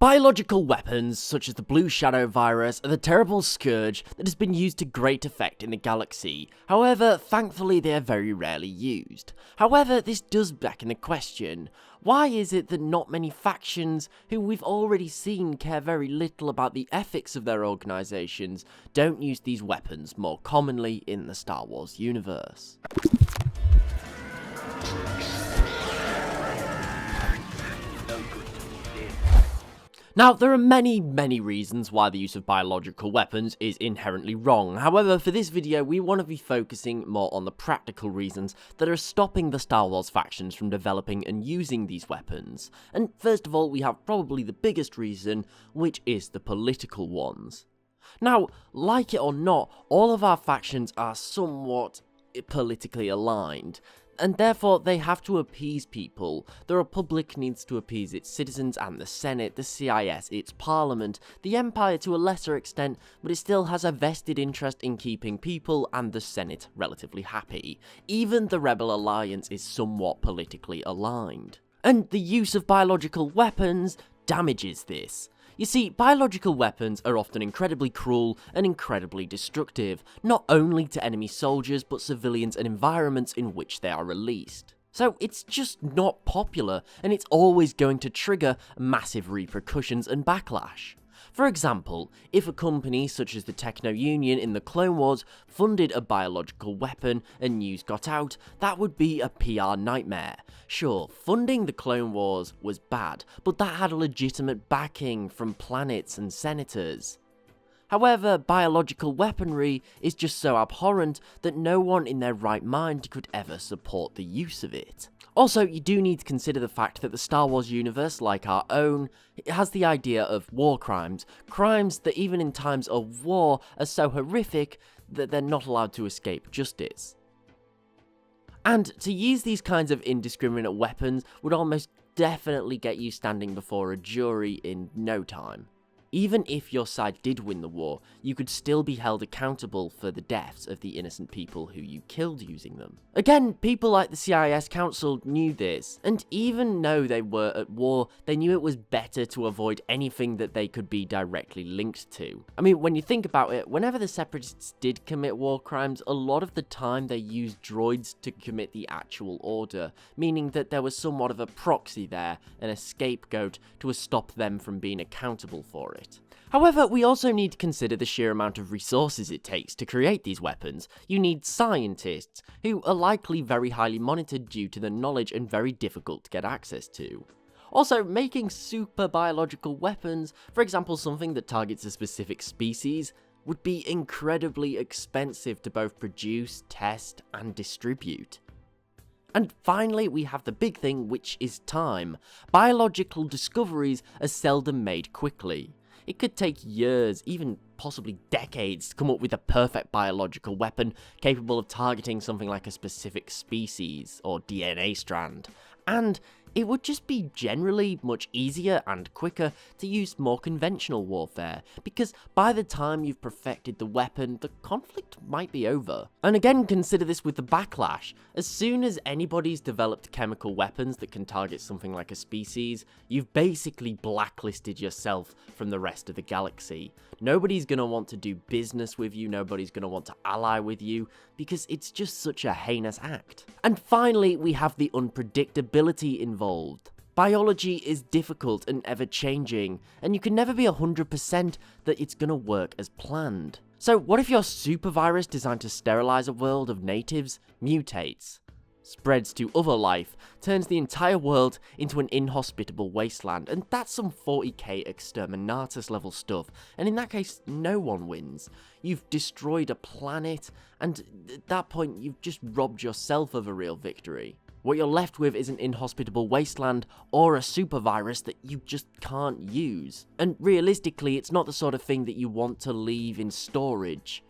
Biological weapons, such as the Blue Shadow virus, are the terrible scourge that has been used to great effect in the galaxy. However, thankfully they are very rarely used. However, this does beg the question, why is it that not many factions, who we've already seen care very little about the ethics of their organisations, don't use these weapons more commonly in the Star Wars universe? Now, there are many reasons why the use of biological weapons is inherently wrong. However, for this video, we want to be focusing more on the practical reasons that are stopping the Star Wars factions from developing and using these weapons. And first of all, we have probably the biggest reason, which is the political ones. Now, like it or not, all of our factions are somewhat politically aligned, and therefore they have to appease people. The Republic needs to appease its citizens and the Senate, the CIS, its Parliament, the Empire to a lesser extent, but it still has a vested interest in keeping people and the Senate relatively happy. Even the Rebel Alliance is somewhat politically aligned. And the use of biological weapons damages this. You see, biological weapons are often incredibly cruel and incredibly destructive, not only to enemy soldiers, but civilians and environments in which they are released. So it's just not popular, and it's always going to trigger massive repercussions and backlash. For example, if a company such as the Techno Union in the Clone Wars funded a biological weapon and news got out, that would be a PR nightmare. Sure, funding the Clone Wars was bad, but that had a legitimate backing from planets and senators. However, biological weaponry is just so abhorrent that no one in their right mind could ever support the use of it. Also, you do need to consider the fact that the Star Wars universe, like our own, has the idea of war crimes. Crimes that even in times of war are so horrific that they're not allowed to escape justice. And to use these kinds of indiscriminate weapons would almost definitely get you standing before a jury in no time. Even if your side did win the war, you could still be held accountable for the deaths of the innocent people who you killed using them. Again, people like the CIS Council knew this, and even though they were at war, they knew it was better to avoid anything that they could be directly linked to. I mean, when you think about it, whenever the Separatists did commit war crimes, a lot of the time they used droids to commit the actual order, meaning that there was somewhat of a proxy there, and a scapegoat to stop them from being accountable for it. However, we also need to consider the sheer amount of resources it takes to create these weapons. You need scientists, who are likely very highly monitored due to the knowledge and very difficult to get access to. Also, making super biological weapons, for example something that targets a specific species, would be incredibly expensive to both produce, test, and distribute. And finally, we have the big thing, which is time. Biological discoveries are seldom made quickly. It could take years, even possibly decades, to come up with a perfect biological weapon capable of targeting something like a specific species or DNA strand. And it would just be generally much easier and quicker to use more conventional warfare, because by the time you've perfected the weapon, the conflict might be over. And again, consider this with the backlash. As soon as anybody's developed chemical weapons that can target something like a species, you've basically blacklisted yourself from the rest of the galaxy. Nobody's gonna want to do business with you, nobody's gonna want to ally with you, because it's just such a heinous act. And finally, we have the unpredictability involved. Biology is difficult and ever-changing, and you can never be 100% that it's gonna work as planned. So what if your super virus designed to sterilize a world of natives mutates, spreads to other life, turns the entire world into an inhospitable wasteland, and that's some 40k Exterminatus level stuff, and in that case, no one wins. You've destroyed a planet, and at that point, you've just robbed yourself of a real victory. What you're left with is an inhospitable wasteland or a super virus that you just can't use. And realistically, it's not the sort of thing that you want to leave in storage.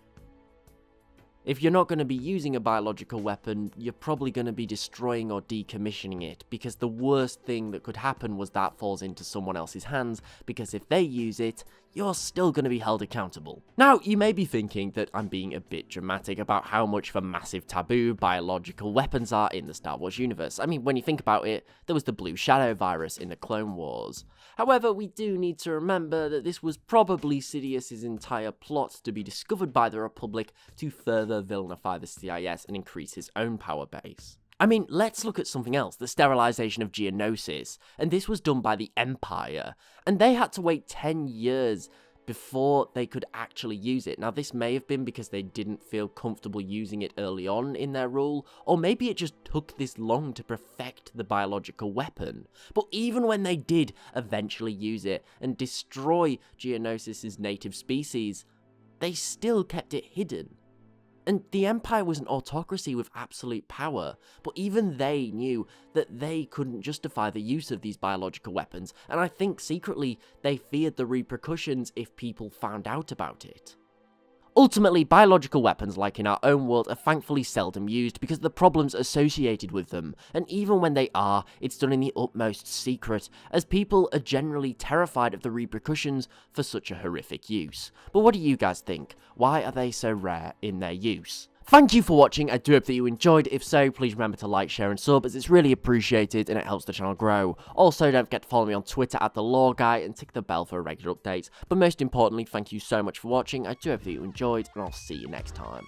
If you're not going to be using a biological weapon, you're probably going to be destroying or decommissioning it, because the worst thing that could happen was that falls into someone else's hands, because if they use it, you're still going to be held accountable. Now, you may be thinking that I'm being a bit dramatic about how much of a massive taboo biological weapons are in the Star Wars universe. I mean, when you think about it, there was the Blue Shadow virus in the Clone Wars. However, we do need to remember that this was probably Sidious's entire plot to be discovered by the Republic to further villainify the CIS and increase his own power base. I mean, let's look at something else, the sterilization of Geonosis, and this was done by the Empire, and they had to wait 10 years before they could actually use it. Now, this may have been because they didn't feel comfortable using it early on in their rule, or maybe it just took this long to perfect the biological weapon. But even when they did eventually use it and destroy Geonosis' native species, they still kept it hidden. And the Empire was an autocracy with absolute power, but even they knew that they couldn't justify the use of these biological weapons, and I think secretly they feared the repercussions if people found out about it. Ultimately, biological weapons, like in our own world, are thankfully seldom used because of the problems associated with them, and even when they are, it's done in the utmost secret, as people are generally terrified of the repercussions for such a horrific use. But what do you guys think? Why are they so rare in their use? Thank you for watching, I do hope that you enjoyed. If so, please remember to like, share and sub, as it's really appreciated and it helps the channel grow. Also, don't forget to follow me on Twitter @TheLawGuy and tick the bell for regular updates. But most importantly, thank you so much for watching, I do hope that you enjoyed, and I'll see you next time.